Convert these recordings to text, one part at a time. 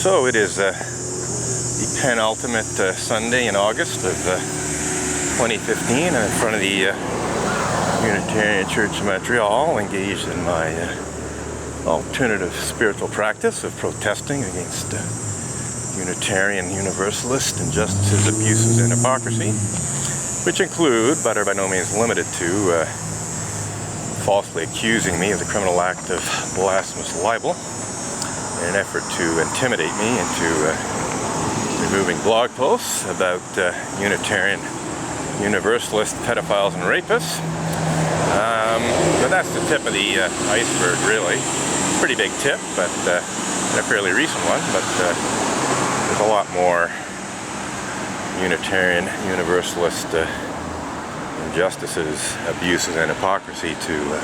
So it is the penultimate Sunday in August of 2015. I'm in front of the Unitarian Church of Montreal, engaged in my alternative spiritual practice of protesting against Unitarian Universalist injustices, abuses, and hypocrisy, which include, but are by no means limited to, falsely accusing me of the criminal act of blasphemous libel in an effort to intimidate me into removing blog posts about Unitarian Universalist pedophiles and rapists. But that's the tip of the iceberg, really. Pretty big tip, but and a fairly recent one, but there's a lot more Unitarian Universalist injustices, abuses, and hypocrisy to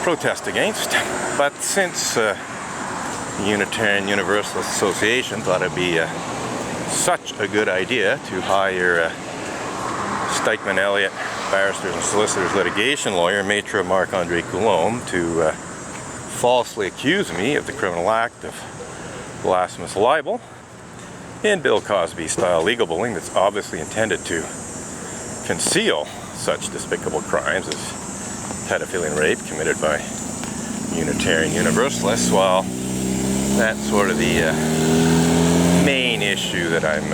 protest against. But since the Unitarian Universalist Association thought it'd be such a good idea to hire Stikeman Elliott Barristers and Solicitors litigation lawyer, Maitre Marc-Andre Coulombe, to falsely accuse me of the criminal act of blasphemous libel in Bill Cosby-style legal bullying that's obviously intended to conceal such despicable crimes as pedophilia and rape committed by Unitarian Universalists, while that's sort of the main issue that I'm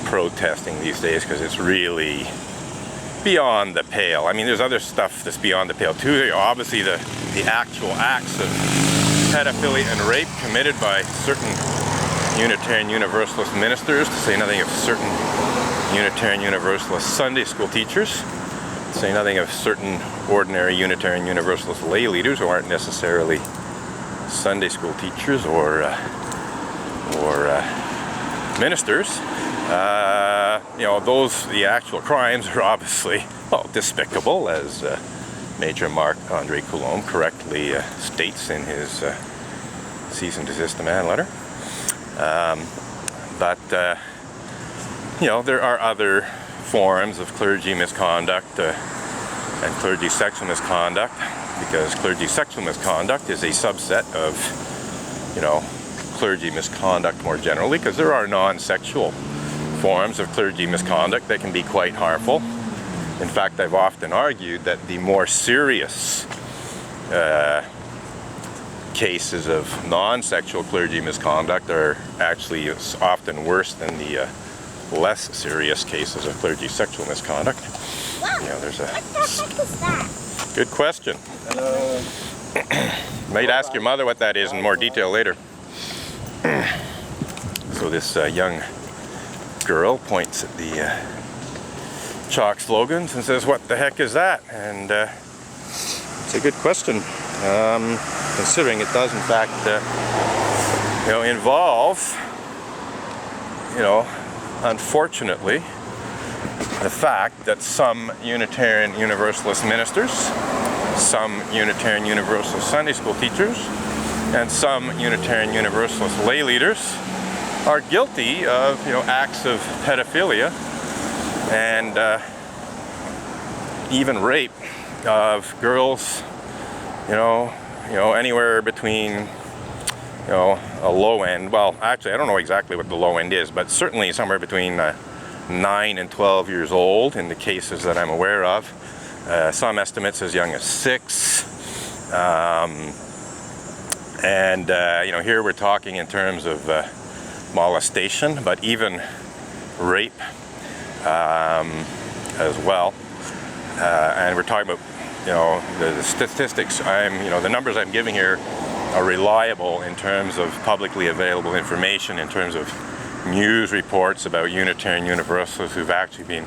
protesting these days, because it's really beyond the pale. I mean, there's other stuff that's beyond the pale too. Obviously the actual acts of pedophilia and rape committed by certain Unitarian Universalist ministers, to say nothing of certain Unitarian Universalist Sunday school teachers, to say nothing of certain ordinary Unitarian Universalist lay leaders who aren't necessarily Sunday school teachers or ministers. The actual crimes are obviously, well, despicable, as Major Marc-Andre Coulombe correctly states in his cease and desist demand letter. There are other forms of clergy misconduct and clergy sexual misconduct, because clergy sexual misconduct is a subset of, clergy misconduct more generally, because there are non-sexual forms of clergy misconduct that can be quite harmful. In fact, I've often argued that the more serious cases of non-sexual clergy misconduct are actually often worse than the less serious cases of clergy sexual misconduct. Wow. There's a... What the heck is that? Good question. Might ask your mother what that is in more detail later. So this young girl points at the chalk slogans and says, "What the heck is that?" And it's a good question, considering it does in fact involve, unfortunately, the fact that some Unitarian Universalist ministers, some Unitarian Universalist Sunday school teachers, and some Unitarian Universalist lay leaders are guilty of, acts of pedophilia and even rape of girls, anywhere between, a low end. Well, actually, I don't know exactly what the low end is, but certainly somewhere between 9 and 12 years old in the cases that I'm aware of. Some estimates as young as 6. Here we're talking in terms of molestation, but even rape as well. And we're talking about, the statistics. The numbers I'm giving here are reliable in terms of publicly available information, in terms of news reports about Unitarian Universalists who've actually been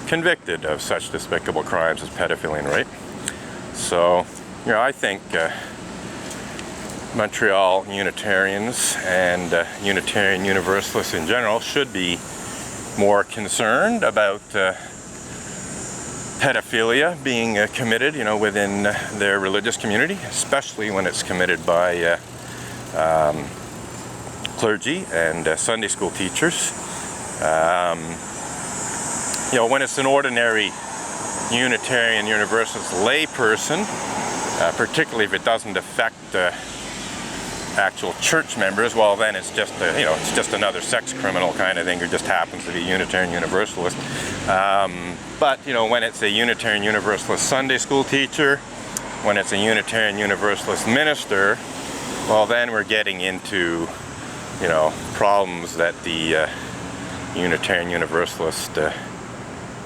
convicted of such despicable crimes as pedophilia and rape. So, I think Montreal Unitarians and Unitarian Universalists in general should be more concerned about pedophilia being committed, within their religious community, especially when it's committed by clergy and Sunday school teachers. When it's an ordinary Unitarian Universalist lay person, particularly if it doesn't affect actual church members, well then it's just it's just another sex criminal kind of thing who just happens to be a Unitarian Universalist. But when it's a Unitarian Universalist Sunday school teacher, when it's a Unitarian Universalist minister, well then we're getting into problems that the Unitarian Universalist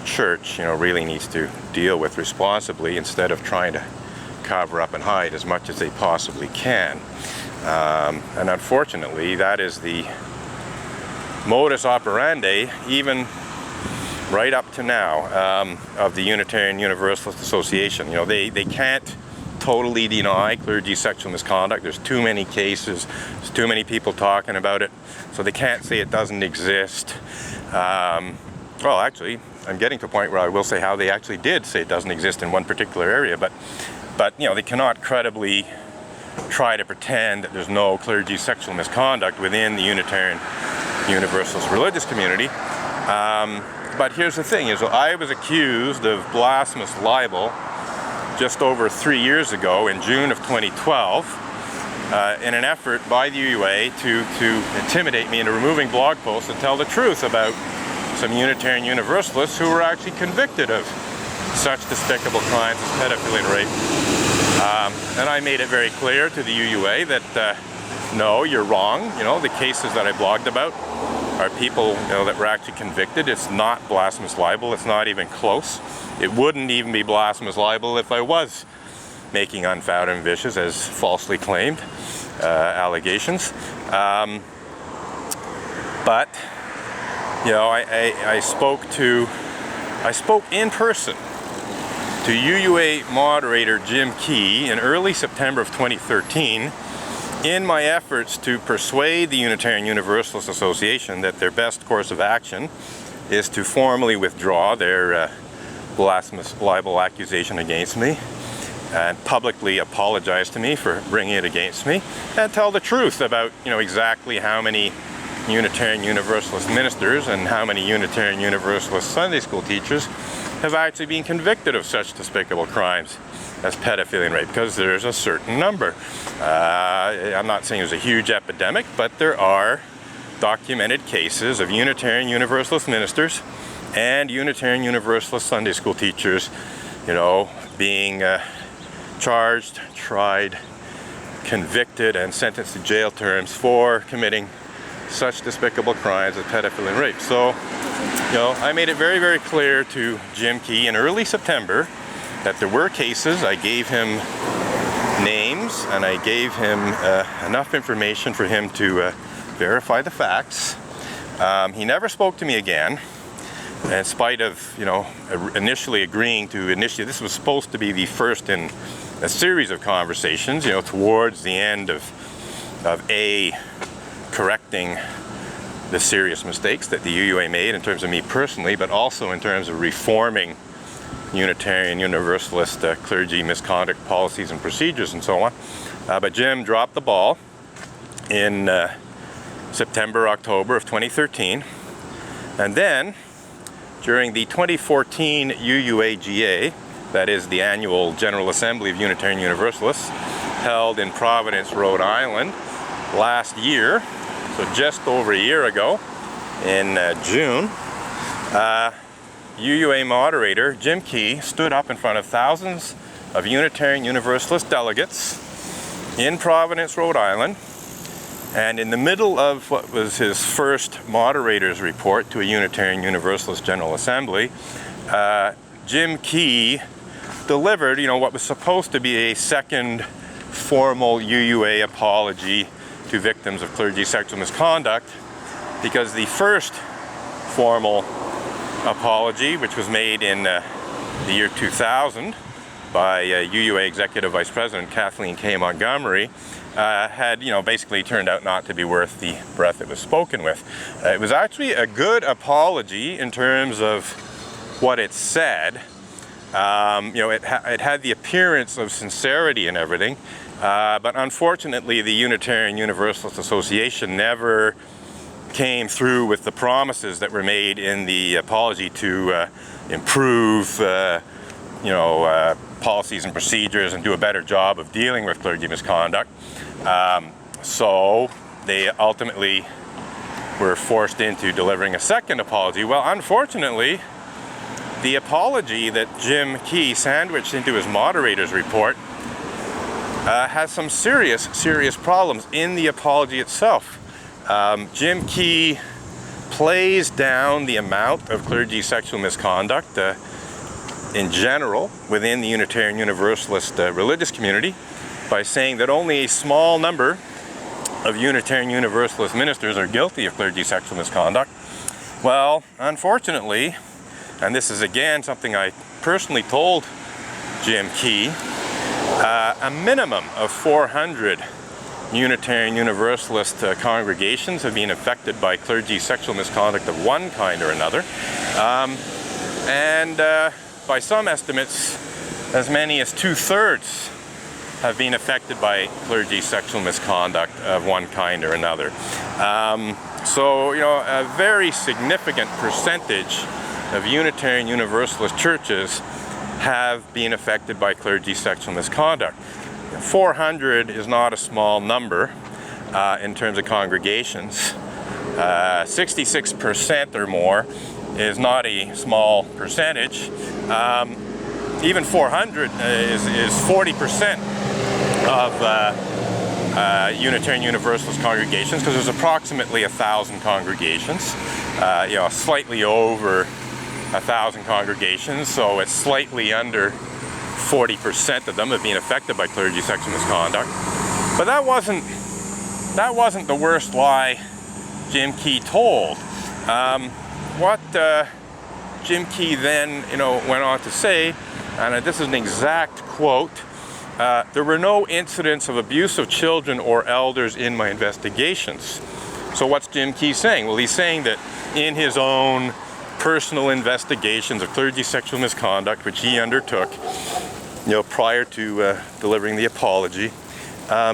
church really needs to deal with responsibly, instead of trying to cover up and hide as much as they possibly can. And unfortunately, that is the modus operandi, even right up to now, of the Unitarian Universalist Association. They can't totally deny clergy sexual misconduct. There's too many cases, there's too many people talking about it, so they can't say it doesn't exist. Well, actually, I'm getting to a point where I will say how they actually did say it doesn't exist in one particular area, but they cannot credibly try to pretend that there's no clergy sexual misconduct within the Unitarian Universalist religious community. But here's the thing, I was accused of blasphemous libel just over 3 years ago in June of 2012 in an effort by the UUA to intimidate me into removing blog posts and tell the truth about some Unitarian Universalists who were actually convicted of such despicable crimes as pedophilia and rape. And I made it very clear to the UUA that no, you're wrong. The cases that I blogged about are people that were actually convicted. It's not blasphemous libel. It's not even close. It wouldn't even be blasphemous libel if I was making unfounded and vicious, as falsely claimed allegations. But I spoke in person to UUA moderator Jim Key in early September of 2013 in my efforts to persuade the Unitarian Universalist Association that their best course of action is to formally withdraw their blasphemous libel accusation against me and publicly apologize to me for bringing it against me, and tell the truth about exactly how many Unitarian Universalist ministers and how many Unitarian Universalist Sunday school teachers have actually been convicted of such despicable crimes as pedophilia and rape, because there's a certain number. I'm not saying there's a huge epidemic, but there are documented cases of Unitarian Universalist ministers and Unitarian Universalist Sunday school teachers, being charged, tried, convicted, and sentenced to jail terms for committing such despicable crimes as pedophilia and rape. So, I made it very, very clear to Jim Key in early September that there were cases. I gave him names and I gave him enough information for him to verify the facts. He never spoke to me again, in spite of initially agreeing to initiate. This was supposed to be the first in a series of conversations, towards the end of correcting the serious mistakes that the UUA made in terms of me personally, but also in terms of reforming Unitarian Universalist clergy misconduct policies and procedures and so on. But Jim dropped the ball in September, October of 2013. And then, during the 2014 UUAGA, that is the annual General Assembly of Unitarian Universalists, held in Providence, Rhode Island, last year, so just over a year ago, in June, UUA moderator Jim Key stood up in front of thousands of Unitarian Universalist delegates in Providence, Rhode Island, and in the middle of what was his first moderator's report to a Unitarian Universalist General Assembly, Jim Key delivered, what was supposed to be a second formal UUA apology to victims of clergy sexual misconduct, because the first formal apology, which was made in the year 2000 by UUA Executive Vice President Kathleen K. Montgomery, had basically turned out not to be worth the breath it was spoken with. It was actually a good apology in terms of what it said. It had the appearance of sincerity and everything, but unfortunately the Unitarian Universalist Association never came through with the promises that were made in the apology to improve policies and procedures and do a better job of dealing with clergy misconduct. So they ultimately were forced into delivering a second apology. Well, unfortunately, the apology that Jim Key sandwiched into his moderator's report has some serious problems in the apology itself. Jim Key plays down the amount of clergy sexual misconduct in general within the Unitarian Universalist religious community by saying that only a small number of Unitarian Universalist ministers are guilty of clergy sexual misconduct. Well, unfortunately, and this is again something I personally told Jim Key, a minimum of 400 Unitarian Universalist congregations have been affected by clergy sexual misconduct of one kind or another. And by some estimates, as many as 2/3 have been affected by clergy sexual misconduct of one kind or another. So, you know, a very significant percentage of Unitarian Universalist churches have been affected by clergy sexual misconduct. 400 is not a small number in terms of congregations. 66% or more is not a small percentage. Even 400 is 40% of Unitarian Universalist congregations, because there's approximately 1,000 congregations, you know, slightly over 1,000 congregations, so it's slightly under 40% of them have been affected by clergy sexual misconduct. But that wasn't the worst lie Jim Key told. What Jim Key then, you know, went on to say, and this is an exact quote, there were no incidents of abuse of children or elders in my investigations. So what's Jim Key saying? Well, he's saying that in his own personal investigations of clergy sexual misconduct, which he undertook, you know, prior to delivering the apology,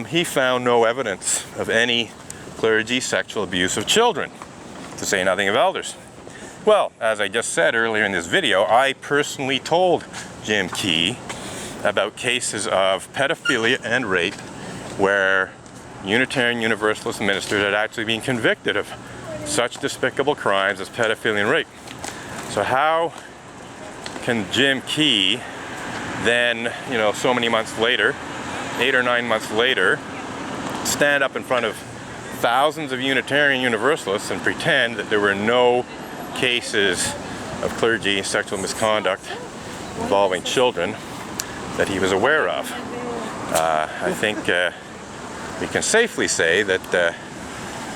he found no evidence of any clergy sexual abuse of children, to say nothing of elders. Well, as I just said earlier in this video, I personally told Jim Key about cases of pedophilia and rape where Unitarian Universalist ministers had actually been convicted of such despicable crimes as pedophilia and rape. So how can Jim Key then, you know, so many months later, 8 or 9 months later, stand up in front of thousands of Unitarian Universalists and pretend that there were no cases of clergy sexual misconduct involving children that he was aware of? I think we can safely say that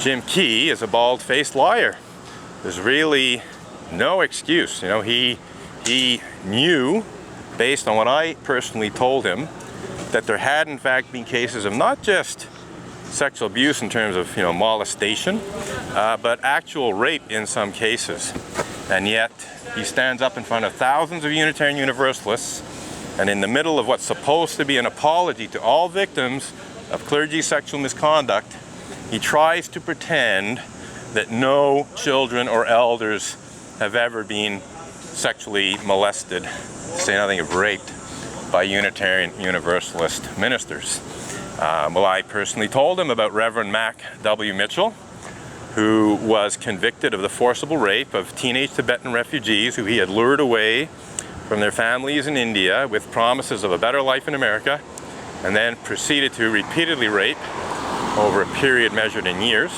Jim Key is a bald-faced liar. There's really no excuse. You know, he knew, based on what I personally told him, that there had in fact been cases of not just sexual abuse in terms of, you know, molestation, but actual rape in some cases. And yet he stands up in front of thousands of Unitarian Universalists, and in the middle of what's supposed to be an apology to all victims of clergy sexual misconduct, he tries to pretend that no children or elders have ever been sexually molested, to say nothing of raped, by Unitarian Universalist ministers. Well, I personally told him about Reverend Mac W. Mitchell, who was convicted of the forcible rape of teenage Tibetan refugees who he had lured away from their families in India with promises of a better life in America, and then proceeded to repeatedly rape over a period measured in years.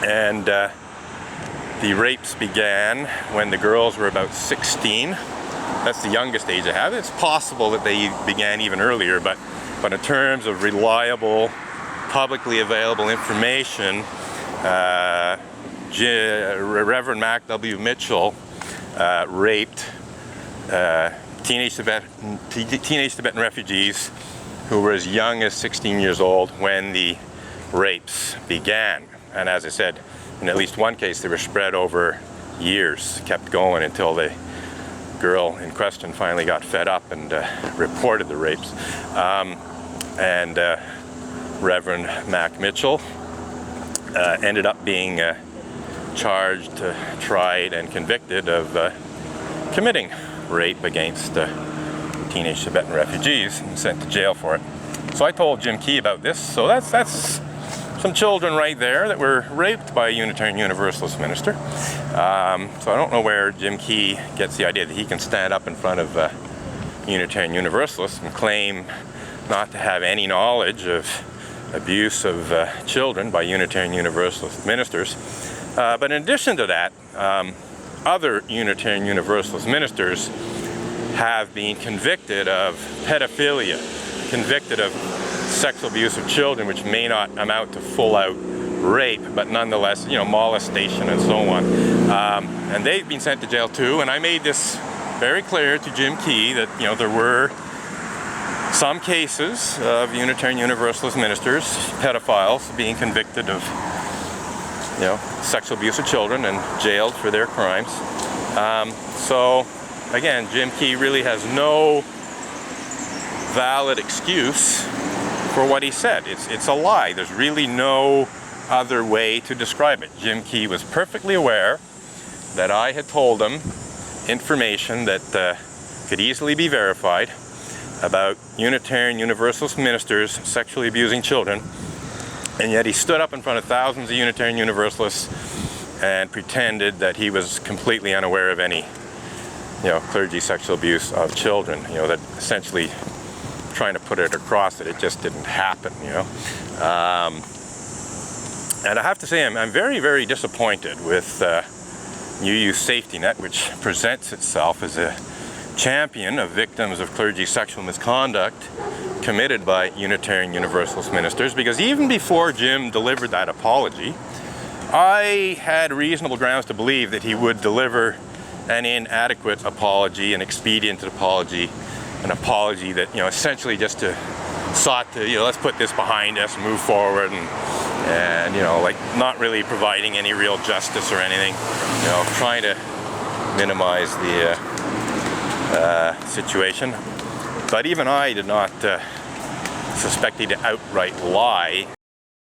And the rapes began when the girls were about 16. That's the youngest age I have. It's possible that they began even earlier, but in terms of reliable, publicly available information, Reverend Mac W. Mitchell raped teenage Tibetan refugees who were as young as 16 years old when the rapes began. And as I said, in at least one case, they were spread over years, kept going until the girl in question finally got fed up and reported the rapes. Reverend Mac Mitchell ended up being charged, tried, and convicted of committing rape against teenage Tibetan refugees and sent to jail for it. So I told Jim Key about this. So that's some children right there that were raped by a Unitarian Universalist minister. So I don't know where Jim Key gets the idea that he can stand up in front of Unitarian Universalists and claim not to have any knowledge of abuse of children by Unitarian Universalist ministers. But in addition to that, other Unitarian Universalist ministers have been convicted of pedophilia, convicted of sexual abuse of children, which may not amount to full-out rape, but nonetheless, molestation and so on. And they've been sent to jail too, and I made this very clear to Jim Key that, there were some cases of Unitarian Universalist ministers, pedophiles, being convicted of, sexual abuse of children and jailed for their crimes. So, again, Jim Key really has no valid excuse for what he said. It's a lie. There's really no other way to describe it. Jim Key was perfectly aware that I had told him information that could easily be verified about Unitarian Universalist ministers sexually abusing children, and yet he stood up in front of thousands of Unitarian Universalists and pretended that he was completely unaware of any, clergy sexual abuse of children. That essentially trying to put it across that it just didn't happen. And I have to say, I'm very, very disappointed with UU Safety Net, which presents itself as a champion of victims of clergy sexual misconduct committed by Unitarian Universalist ministers, because even before Jim delivered that apology, I had reasonable grounds to believe that he would deliver an inadequate apology, an expedient apology, an apology that, essentially just sought to, let's put this behind us and move forward, and not really providing any real justice or anything, trying to minimize the situation. But even I did not suspect he'd outright lie